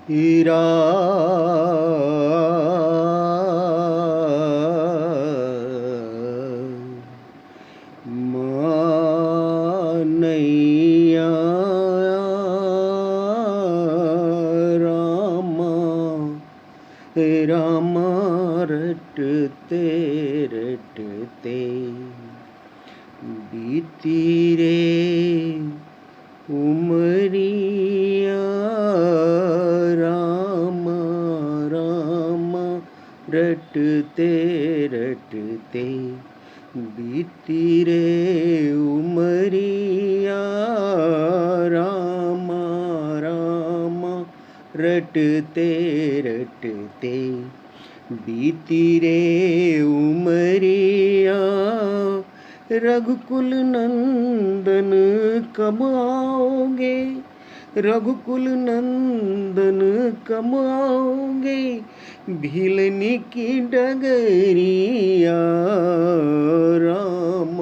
हीरा नैया रामा रामा रटते रटते बीती रे उमरिया रामा रामा रटते रटते बीती रे उमरिया रामा रामा रटते रटते बीती रे उमरिया रघुकुल नंदन कब आओगे, रघुकुल नंदन कब आओगे, भिलनी की डगरिया राम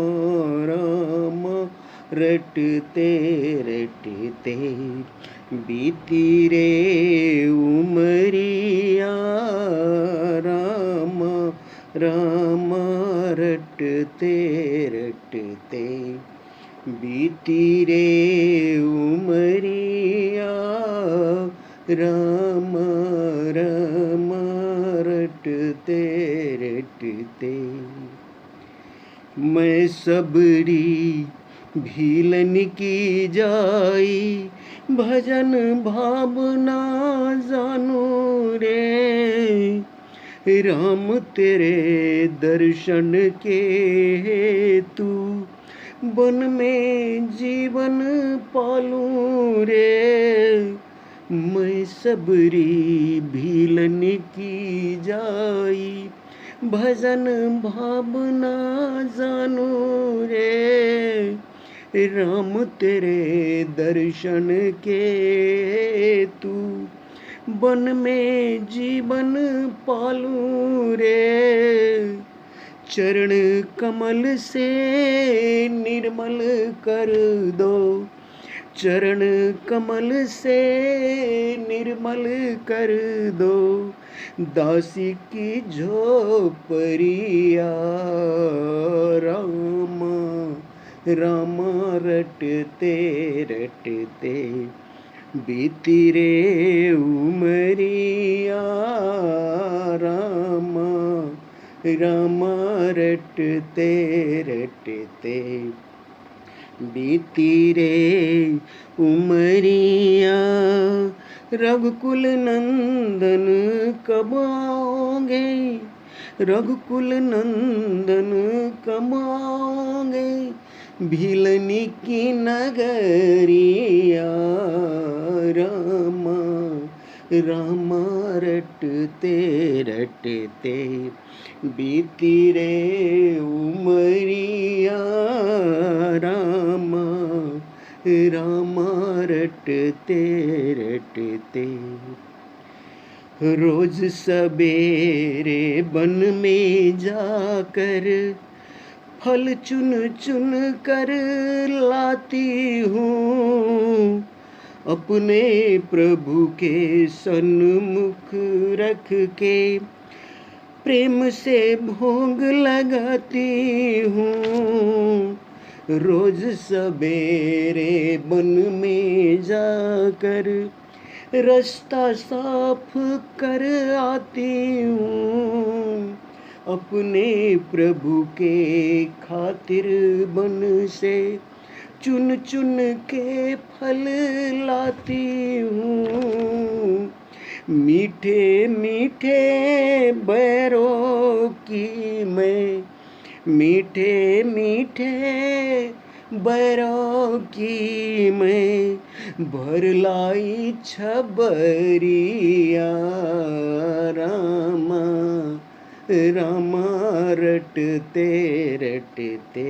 राम रटते रटते बीती रे उमरिया राम राम रटते रटते बीती रे उमरिया राम राम रटते रटते मैं सबरी भीलन की जाई भजन भावना जानू रे राम तेरे दर्शन के हेतु वन में जीवन पालूं रे मैं सबरी भीलन की जाई भजन भावना जानू रे राम तेरे दर्शन के तू वन में जीवन पालूं रे चरण कमल से निर्मल कर दो चरण कमल से निर्मल कर दो दासी की झोपड़िया राम राम रटते रटते बीती रे उमरिया राम राम रटते रटते बीती रे उमरिया रघुकुल नंदन कब आओगे रघुकुल नंदन कब आओगे भिलनी की नगरिया राम राम रटते रटते बीती रे उमरिया राम राम रटते रटते रोज सवेरे वन में जाकर फल चुन चुन कर लाती हूँ अपने प्रभु के सन्मुख रख के प्रेम से भोग लगाती हूँ रोज सवेरे वन में जाकर रास्ता साफ कर आती हूँ अपने प्रभु के खातिर बन से चुन चुन के फल लाती हूँ मीठे मीठे बैरों की मैं मीठे मीठे बैरों की मैं भर लाई छबरिया राम राम रटते रटते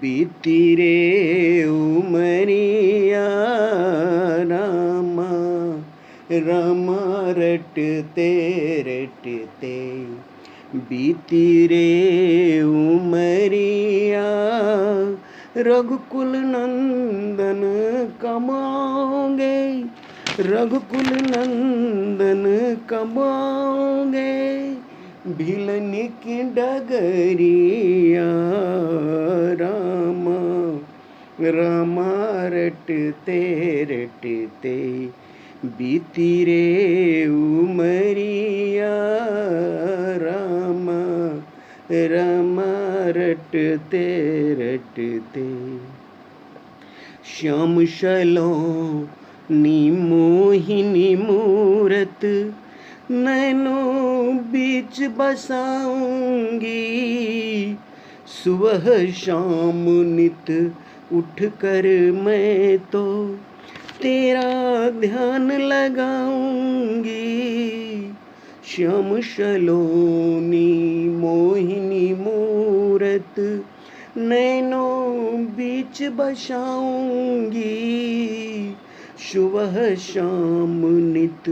बीती रे उमरिया राम राम रटते रटते बीती रे उमरिया रघुकुल नंदन कमाओगे रघुकुल नंदन कब आओगे, भिलन की डगरिया रामा, रामा रटते रटते बीती रे उमरिया रामा, रामा रटते रटते। श्याम सलोनी मोहिनी मूरत, नैनों बीच बसाऊंगी, सुबह शाम नित उठ कर मैं तो तेरा ध्यान लगाऊंगी। श्याम सलोनी मोहिनी मूरत, नैनों बीच बसाऊंगी, सुबह शाम नित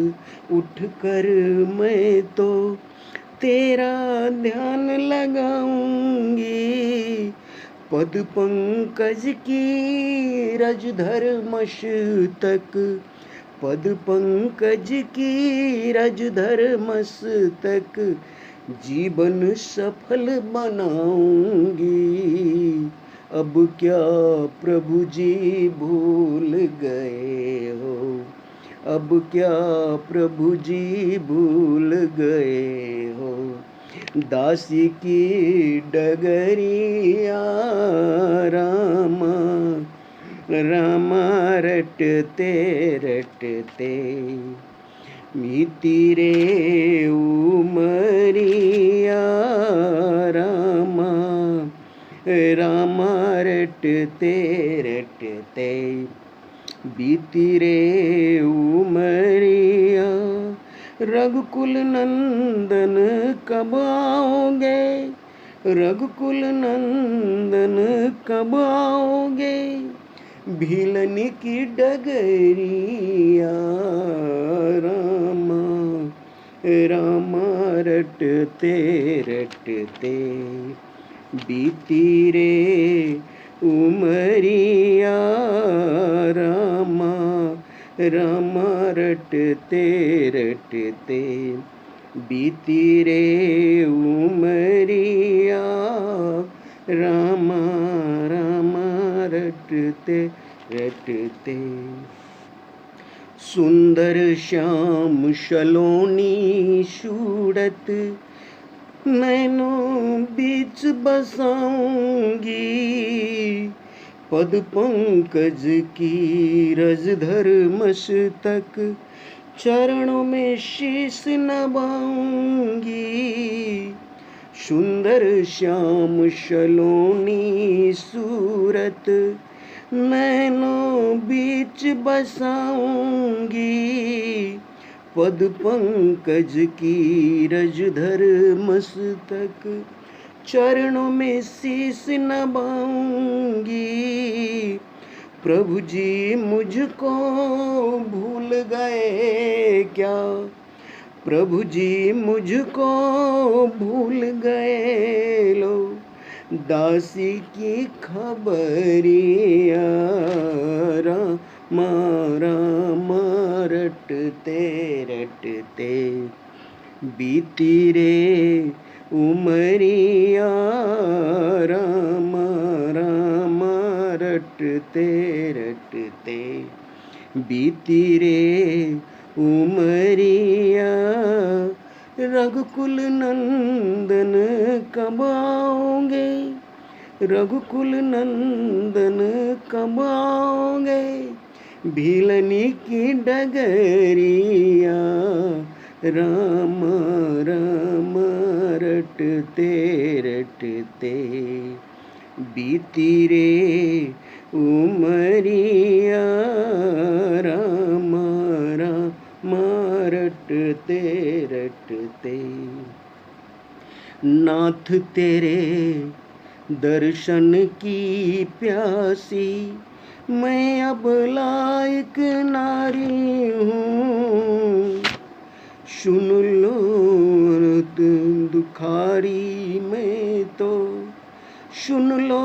उठ कर मैं तो तेरा ध्यान लगाऊंगी। पद पंकज की रजधर मस्तक, पद पंकज की रजधर मस्तक, जीवन सफल बनाऊंगी। अब क्या प्रभु जी भूल गए हो, अब क्या प्रभु जी भूल गए हो, दासी की डगरिया रामा, रामा रटते रटते बीती रे उमरिया रामा, रामा रटते रटते बीती रे उमरिया। रघुकुल नंदन कब आओगे, रघुकुल नंदन कब आओगे, भिलन की डगरिया रामा, रामा रटते रटते बीती रे उमरिया रामा, रामा रटते रटते बीती रे उमरिया रामा, रामा रटते रटते। सुंदर श्याम सलोनी सूरत, नैनों बीच बसाऊंगी, पद पंकज की रजधर मस्तक, चरणों में शीश नवाऊंगी। सुंदर श्याम सलोनी सूरत, नैनों बीच बसाऊंगी, पद पंकज की रजधर मस्तक, चरणों में शीश नवाऊंगी। प्रभु जी मुझको भूल गए क्या, प्रभु जी मुझको भूल गए लो, दासी की खबरिया रामा, रामा रटते रटते बीती रे उमरिया रामा, रामा रटते रटते बीती रे उमरिया। रघुकुल नंदन कब आओगे, रघुकुल नंदन कब आओगे, भिलनी की डगरिया रामा, रामा रटते रटते बीती रे उमरिया रामा, रामा रटते रटते। नाथ तेरे दर्शन की प्यासी, मैं अब लायक नारी हूँ, सुन लो दुखारी मैं तो, सुन लो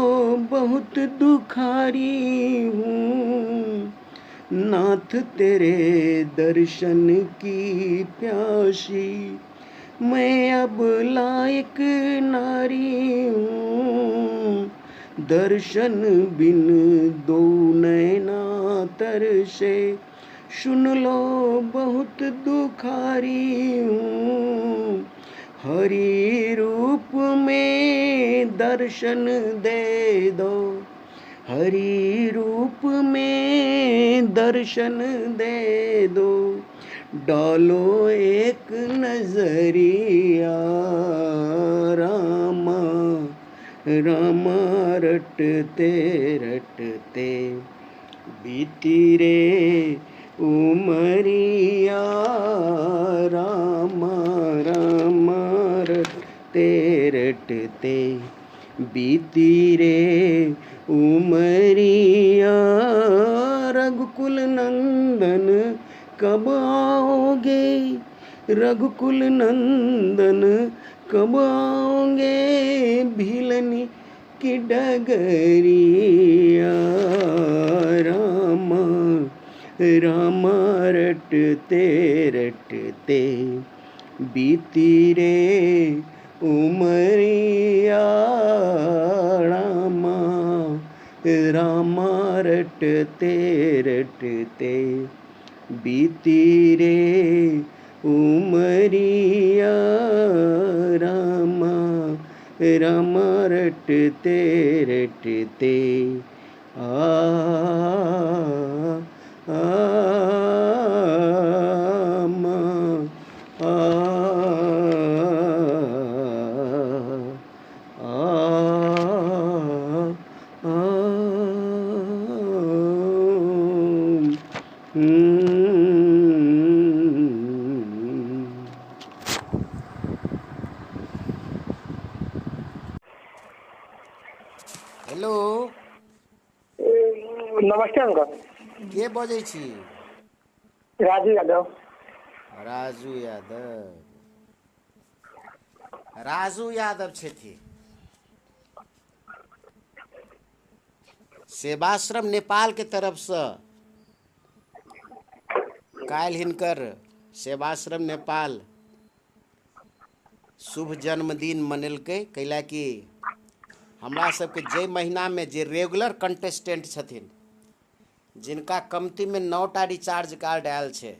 बहुत दुखारी हूँ, नाथ तेरे दर्शन की प्यासी, मैं अब लायक नारी हूँ। दर्शन बिन दो नैना तरसे, सुन लो बहुत दुखारी हूँ। हरि रूप में दर्शन दे दो, हरि रूप में दर्शन दे दो। डालो एक नजरिया रामा, रामा रटते रटते बीती रे उमरिया। रामा रामा रटते रटते बीती रे उमरिया। रघुकुल नंदन कब आओगे, रघुकुल नंदन कब आओगे। भिलनी की डगरिया रामा, रामा रटते रटते बीती रे उमरिया। रामा रामा रटते रटते बीती रे उमरिया। रामा रामा रटते रटते आ हेलो, नमस्ते अंकल। के बजै छी? राजू यादव। राजू यादव, राजू यादव छथि। सेवाश्रम नेपाल के तरफ से काल्हि हिनकर सेवाश्रम नेपाल शुभ जन्मदिन मनेलकै। कैला कि हमरा सबके जे महीना में जे रेगुलर कंटेस्टेंट छथिन, जिनका कमती में 9टा रिचार्ज कार्ड आयल छै,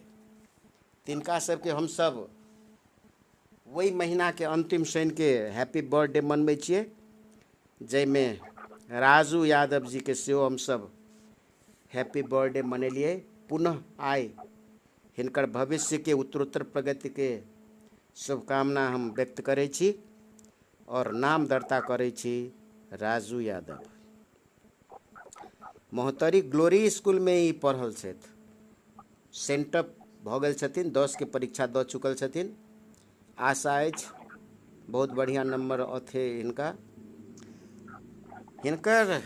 तिनका सबके हमसब वही महीना के अंतिम शनि के हैप्पी बर्थडे मनबै छियै, जाहिमें राजू यादव जी के सेहो हमसब हैप्पी बर्थडे मनेलिए। पुनः आइ हिनकर भविष्य के उत्तरोत्तर प्रगति के शुभकामना हम व्यक्त करै छी और नाम दर्ता करै छी राजू यादव। मोहतरी ग्लोरी स्कूल में ही पढ़ल छथि। सेंटअप भऽ गेल छथिन, 10 के परीक्षा दऽ चुकल छथिन। आशा अछि बहुत बढ़िया नंबर अथे हिनका। हिनकर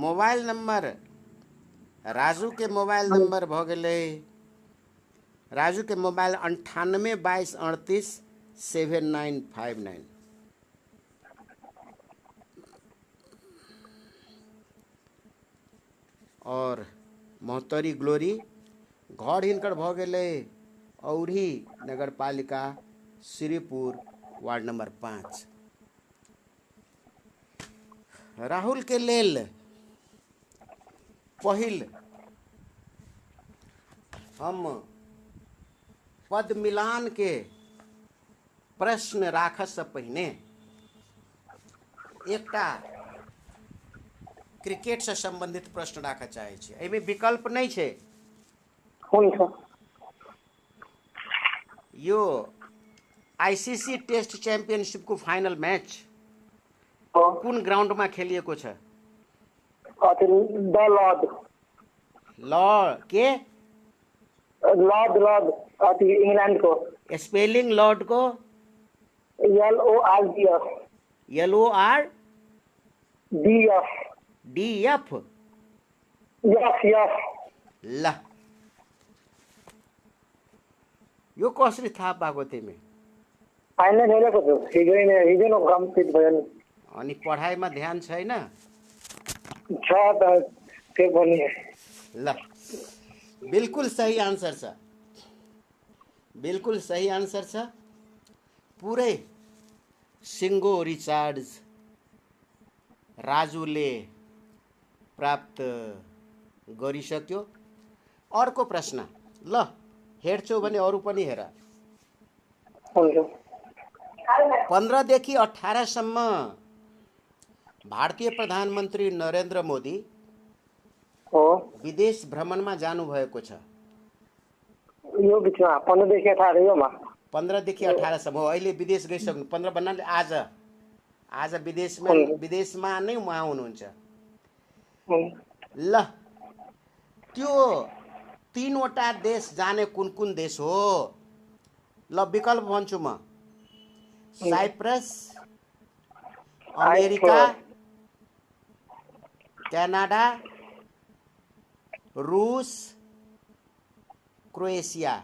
मोबाइल नंबर, राजू के मोबाइल नंबर भऽ गेलै, राजू के मोबाइल 9822387959। और मोहतरी ग्लोरी घर हिनकर भऽ गेलै औरी नगर पालिका श्रीपुर वार्ड नंबर 5। राहुल के लेल पहिल हम पद मिलान के प्रश्न राखऽ से पहिने एकटा क्रिकेट से संबंधित प्रश्न राखऽ चाहै छी। एहिमे विकल्प नहीं छै। यो आईसीसी टेस्ट चैंपियनशिप को फाइनल मैच कौन ग्राउंड में खेलिएको छ? लॉर्ड के लॉर्ड इंग्लैंड को। स्पेलिंग लॉर्ड को LORDF। DF। यस। ल यो कसरी थाहा पाएको तिमी? फाइनल हेरेको छु। हिजो न कम्प्लिट भयो नि। अनि पढाइमा ध्यान छैन? छ त त्यो पनि। ल बिल्कुल सही आंसर छ, बिल्कुल सही आंसर छ। पुरै सिङ्गो रिचार्ज राजुले प्राप्त गरिसक्यो। अर्को प्रश्न, ल हेर्छौ भने अरू पनि हेर। हुन्छ। 15 देखि 18 सम्म भारतीय प्रधानमन्त्री नरेन्द्र मोदी हो विदेश भ्रमणमा जानुभएको छ। यो बिचमा 15 देखि 18 योमा 15 देखि 18 सम्म हो। अहिले विदेश गइसक्नु। 15 भन्नाले आज विदेशमा नै उहाँ हुनुहुन्छ। ल त्यो 3वटा देश जाने कुन कुन देश हो? ल विकल्प भन्छु म। साइप्रस, अमेरिका, क्यानाडा, रूस, क्रोएसिया।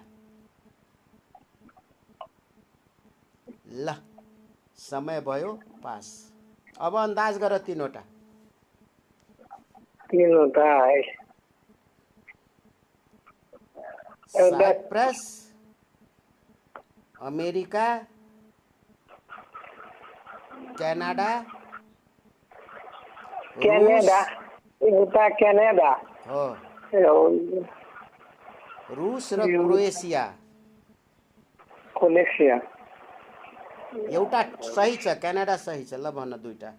ल समय भयो, पास। अब अन्दाज गर 3वटा। 3वटा साइप्रस, अमेरिका, क्यानाडा, क्यानाडा, एउटा क्यानाडा हो, हो, रूस र क्रोएसिया। क्रोएसिया एउटा सही छ, क्यानाडा सही छ। ल भन 2टा।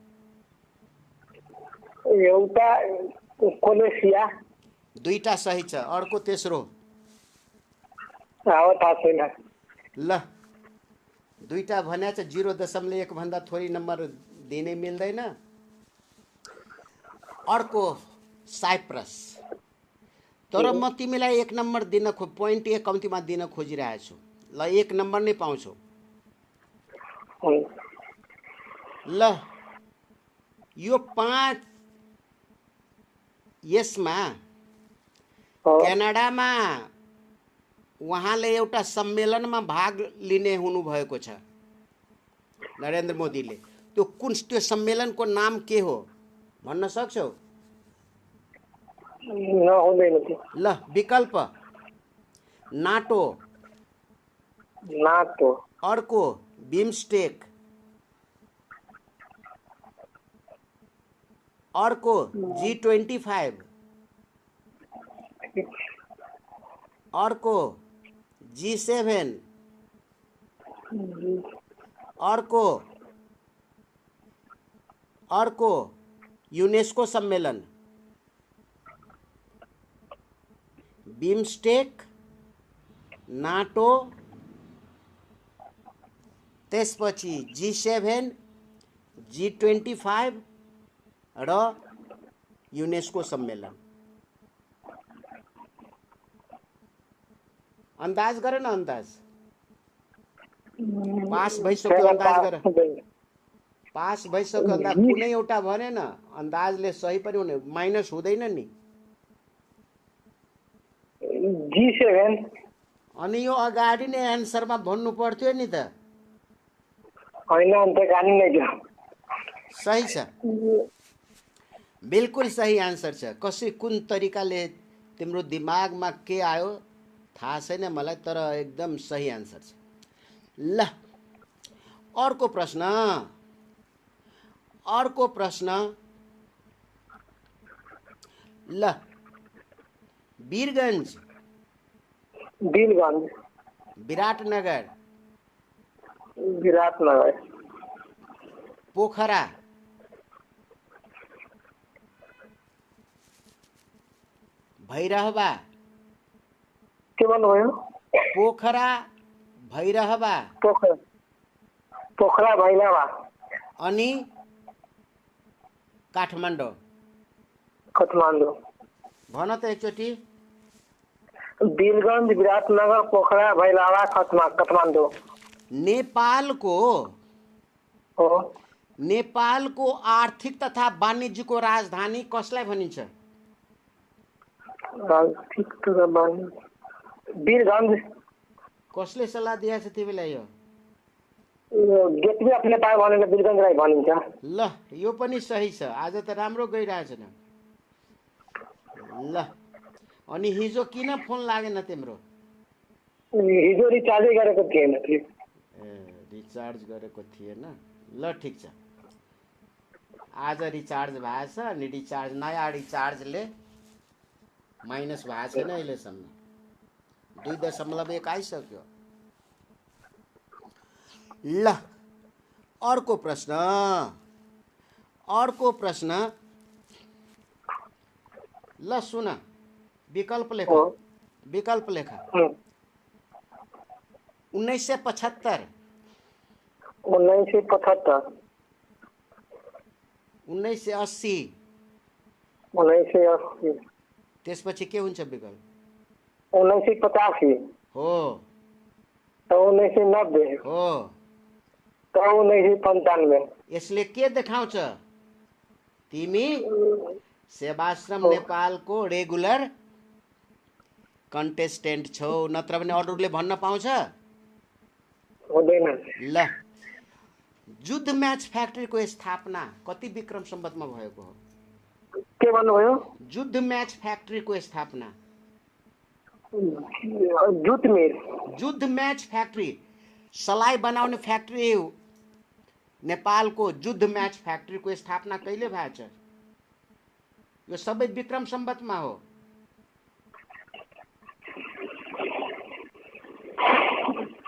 एउटा क्रोएसिया 2टा सही छ। अर्को तेस्रो? थाहा छैन। ल 2टा भन्या छ। 0.1 भन्दा थोरै नम्बर दिनै मिल्दैन। अर्को साइप्रस। तर म तिमीलाई 1 नम्बर दिन पोइन्ट एक कम्तीमा दिन खोजिरहेको छु। ल 1 नम्बर नै पाउँछौ। ल यो 5 यसमा क्यानाडामा उहाँले एउटा सम्मेलनमा भाग लिने हुनुभएको छ नरेन्द्र मोदीले। त्यो सम्मेलनको नाम के हो भन्न सक्छौ? नहुँदैन त्यो। ल विकल्प: नाटो, नाटो, अर्को बिमस्टेक, अर्को G25, अर्को G7, अर्को युनेस्को सम्मेलन। बिमस्टेक, नाटो, त्यसपछि G7, G25 र युनेस्को सम्मेलन। अन्दाज गर न, अन्दाज। पास भइसक्यो, अन्दाज गर। पास भइसक्यो, अन्दाज। कुनै एउटा भने न, अन्दाजले सही पनि हुने, माइनस हुँदैन नि। G7। अनि यो अगाडि नै एन्सरमा भन्नु पर्थ्यो नि त। होइन, अन्त गानी नै थियो। सही छ, बिल्कुल सही आन्सर छ। कसै कुन तरिकाले तिम्रो दिमागमा के आयो थाहा छैन मलाई, तर एकदम सही आन्सर छ। ल अर्को प्रश्न, अर्को प्रश्न। ल वीरगञ्ज, वीरगञ्ज, विराटनगर, विराटनगर, पोखरा, भैरहवा। के भन्नुभयो? पोखरा, भैरहवा, पोखरा, भैरहवा अनि काठमाडौँ। काठमाडौँ। भन त एकचोटि। वीरगञ्ज, विराटनगर, पोखरा, भैरहवा, काठमाडौँ। नेपालको आर्थिक तथा वाणिज्यको राजधानी कसलाई भनिन्छ? आर्थिक तथा वाणिज्य वीरगञ्ज। कसले सल्लाह दिएको छ तिमीलाई यो? गेटवे अफ नेपाल भनेर वीरगञ्जलाई भनिन्छ। ल यो पनि सही छ। आज त राम्रो गइरहेछ न। ल अनि हिजो किन फोन लागेन तिम्रो? हिजो रिचार्जै गरेको थिएन थियो। ए रिचार्ज गरेको थिएन। ल ठिक छ, आज रिचार्ज भएछ अनि रिचार्ज नयाँ रिचार्जले माइनस भएको छैन अहिलेसम्म, 2.1 आइसक्यो। ल अर्को प्रश्न ल सुन, विकल्प लेख। 1975, 1975, 1980, 1980, त्यसपछि के हुन्छ विकल्प? 1985, हो 1990, हो। 1995। यसले के देखाउँछ? तिमी सेवाश्रम नेपालको रेगुलर कन्टेस्टेन्ट छौ, नत्र भने अरूले भन्न पाउँछ? हुँदैन। ल जुद्ध म्याच फ्याक्ट्रीको स्थापना कति विक्रम सम्वतमा भएको हो? के भन्नुभयो? जुद्ध म्याच फ्याक्ट्रीको स्थापना। जुट जुद्ध म्याच फ्याक्ट्री, सलाई बनाउने फ्याक्ट्री नेपालको जुद्ध म्याच फ्याक्ट्रीको स्थापना कहिले भएछ? यो सबै विक्रम सम्वतमा हो।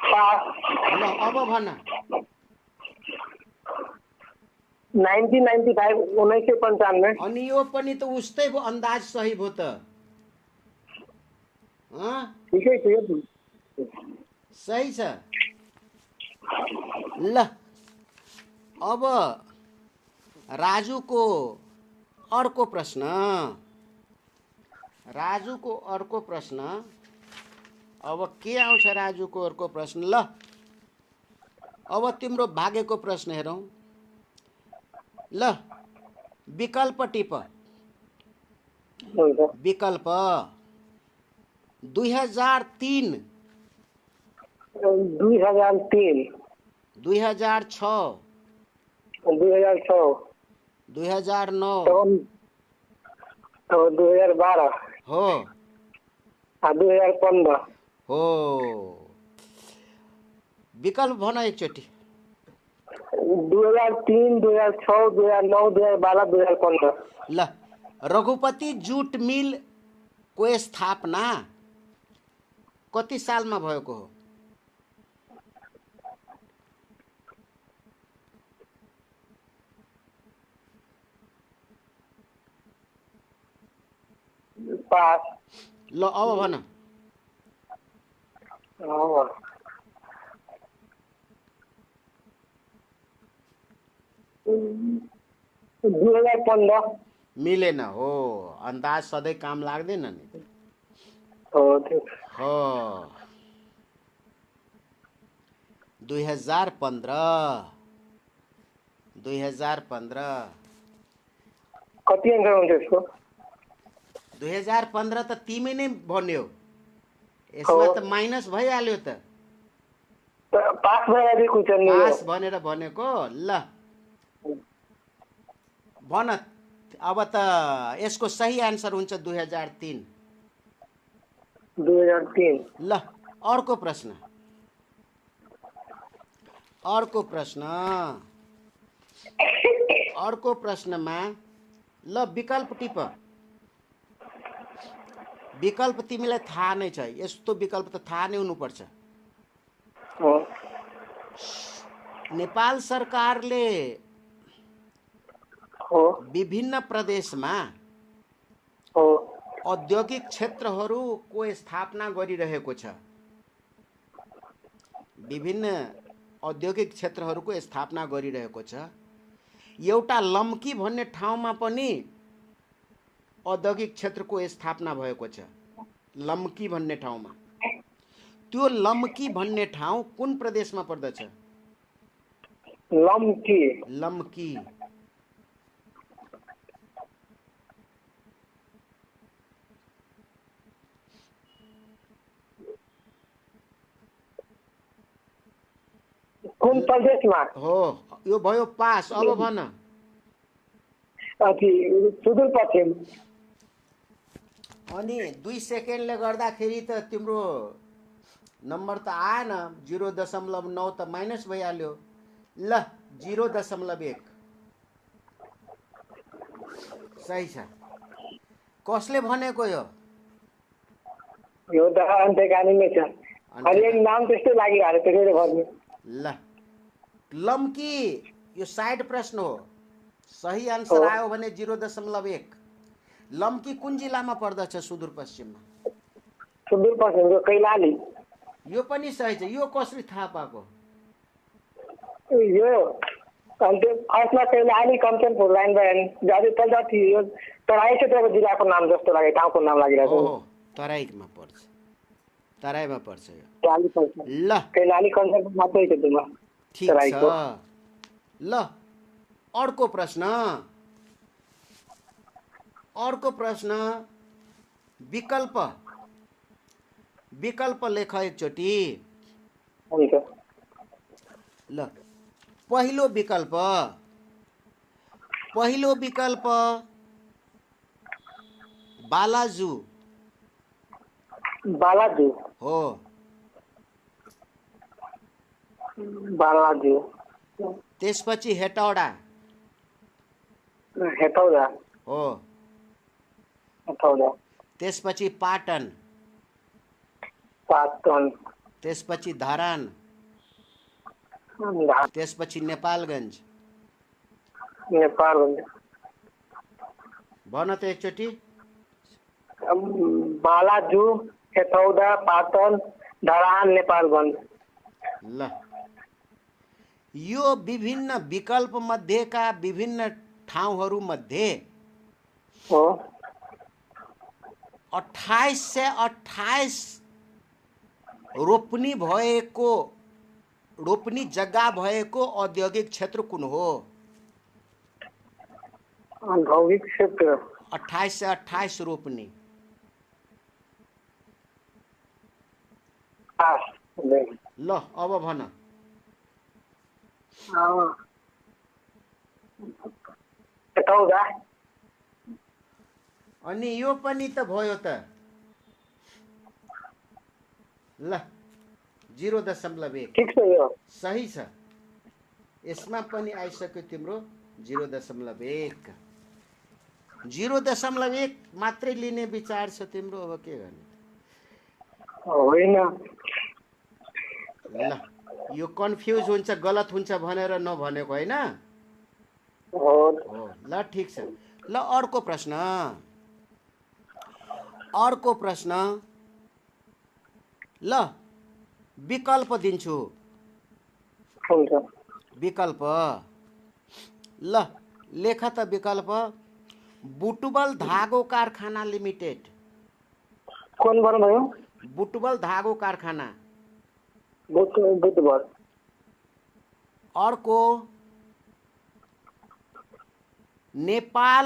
ल अब भन। 1995, 1995। अनि यो पनि त उस्तै भयो, अन्दाज सही भयो त। ठिकै थियो। सही छ। ल अब राजुको अर्को प्रश्न। अब के आउँछ राजुको अर्को प्रश्न? ल अब तिम्रो भाग्यको प्रश्न हेरौँ। ल विकल्प टिप। विकल्प 2003, 2003, 2006, 2006, 2009, 2012 हो 2015। हो। विकल्प भन एकचोटि। 2003, 2006, 2009, 2012, 2015। ल रघुपति जुट मिल को स्थापना कति सालमा भएको हो? पास। ल अब भन। 2015। मिलेन। हो, अन्दाज सधैँ काम लाग्दैन नि। हो 2015। 2015 कति अंक हुन्छ यसको? 2015 त तिमी नै भन्यौ, यसमा त माइनस भइहाल्यो त। पास भएर पास भनेर भनेको। ल भन, अब त यसको सही आन्सर हुन्छ 2003। 2003। ल अर्को प्रश्नमा ल विकल्प टिप। विकल्प तिमीलाई थाहा नै छ, यस्तो विकल्प त थाहा नै हुनुपर्छ। नेपाल सरकारले विभिन्न प्रदेशमा औद्योगिक क्षेत्रहरूको स्थापना गरिरहेको छ। विभिन्न औद्योगिक क्षेत्रहरूको स्थापना गरिरहेको छ। एउटा लम्की भन्ने ठाउँमा पनि औद्योगिक क्षेत्रको स्थापना भएको छ। लम्की भन्ने ठाउँमा। त्यो लम्की भन्ने ठाउँ कुन प्रदेशमा पर्दछ? लम्की। कुन प्रदेशमा हो? यो भयो पास। अब भन। सुदूरपश्चिम। अनि 2 सेकेन्डले गर्दाखेरि त तिम्रो नम्बर त आएन, 0.9 त माइनस भइहाल्यो। ल 0.1 सही छ। कसले भनेको यो? यो त अन्त्यकालीनै छ, अलि एक नाम त्यस्तै लागिरहेको त्यसैले भन्नु। ल लम्की, यो साइड प्रश्न हो। सही आन्सर आयो भने 0.1। लम्की कुन जिल्लामा पर्दछ सुदूरपश्चिममा? सुदूरपश्चिमको कैलाली। यो पनि सही छ। यो कसरी थाहा पाएको? यो अन्त्य फर्स्टमा कैलाली कञ्चनपुर लाइन भयो नि, जाँदै तल थियो तराई क्षेत्रको जिल्लाको नाम जस्तो लाग्यो, ठाउँको नाम लागिरहेको ओहो, तराईमा पर्छ, तराईमा पर्छ यो। छ। ल कैलाली कञ्चनपुर मात्रै छ त्यसमा ठिक छ। तराईको। ल अर्को प्रश्न, अर्को प्रश्न। विकल्प, विकल्प लेख एकचोटि। हुन्छ। ल पहिलो विकल्प, पहिलो विकल्प बालाजु बालाजु। हो। बालाजु। त्यसपछि हेटौडा हेटौडा। हो। हेटौडा। त्यसपछि पाटन, पाटन। त्यसपछि धरान, त्यसपछि नेपालगञ्ज। नेपालगञ्ज। भन त एकचोटि। बालाजु, हेटौडा, पाटन, धरान, नेपालगञ्ज। ल यो विभिन्न विकल्प मध्येका विभिन्न ठाउँहरू मध्ये हो। 2828 रोपनी भएको, रोपनी जग्गा भएको औद्योगिक क्षेत्र कुन हो? औद्योगिक क्षेत्र 2828 रोपनी। ल अब भन। हेटौडा। अनि यो पनि त भयो त। ल 0.1 ठिक छ, यो सही छ। यसमा पनि आइसक्यो तिम्रो 0.1। 0.1 मात्रै लिने विचार छ तिम्रो, अब के गर्ने? होइन। ल यो कन्फ्युज हुन्छ, गलत हुन्छ भनेर नभनेको होइन। हो। ल ठिक छ। ल अर्को प्रश्न, अर्को प्रश्न। ल विकल्प दिन्छु। हुन्छ। विकल्प, ल लेख त विकल्प। बुटवल धागो कारखाना लिमिटेड। कुन भन्नुभयो? बुटवल धागो कारखाना। बुटवल। अर्को Nepal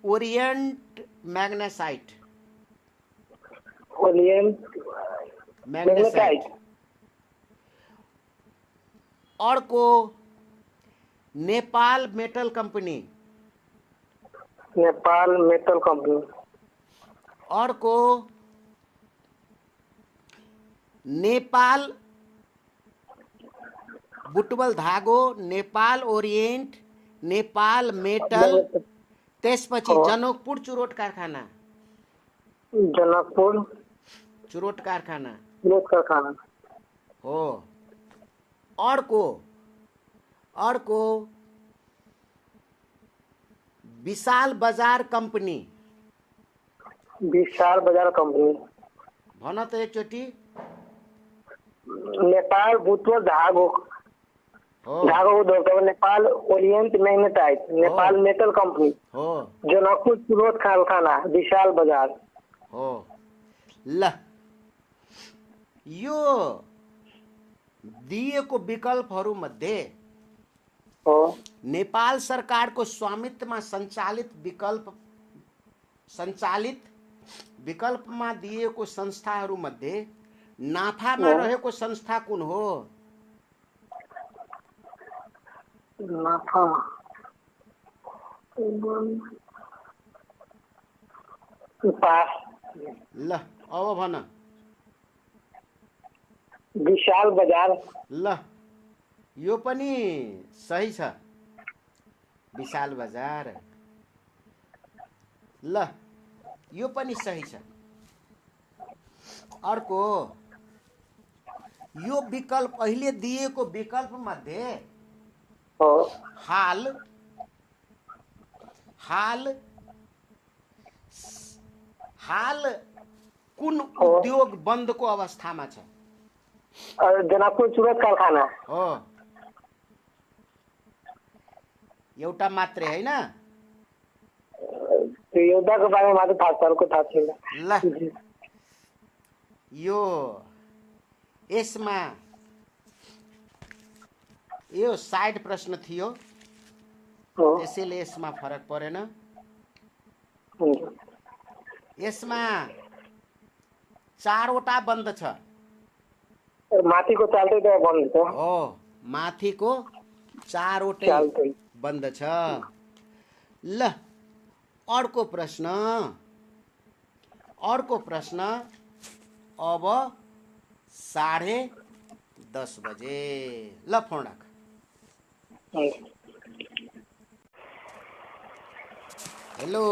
Orient Magnesite. Orient Magnesite. अर्को Nepal metal company. Nepal metal company. अर्को नेपाल बुटवल धागो, नेपाल ओरिएन्ट, नेपाल मेटल, त्यसपछि जनकपुर चुरोट कारखाना। जनकपुर चुरोट कारखाना। चुरोट कारखाना हो। अर्को, अर्को विशाल बजार कंपनी। विशाल बजार कंपनी। भन त एकचोटि। नेपाल बुटवल धागो, धागो उद्योग, Nepal Orient magnetite, Nepal metal company हो, जनकपुर चुरोट कारखाना, विशाल बजार हो। ल यो दिएको विकल्पहरू मध्ये हो नेपाल सरकारको स्वामित्वमा सञ्चालित विकल्पमा दिएको संस्थाहरू मध्ये नाफामा रहेको संस्था कुन हो? नाफा पास ल अब भन। विशाल बजार। ल यो पनि सही छ, विशाल बजार। ल यो पनि सही छ। अर्को, यो विकल्प अहिले दिएको विकल्प मध्ये हो हाल हाल हाल कुन उद्योग बन्दको अवस्थामा छ? जनकपुर सूरत कारखाना। हो, एउटा मात्रै होइन। त्यो योद्धाको बारेमा मात्र थाहा छ, अर्को थाहा छैन। ल यो यसमा यो साइड प्रश्न थियो, हो त्यसैले यसमा फरक परेन। हुन्छ। यसमा 4वटा बन्द छ। माथिको चाल्टै त बन्द छ। हो, माथिको 4वटै चाल्टै बन्द छ। ल अर्को प्रश्न अब 10:30 बजे। ल फोन राख। हुन्छ। हेलो।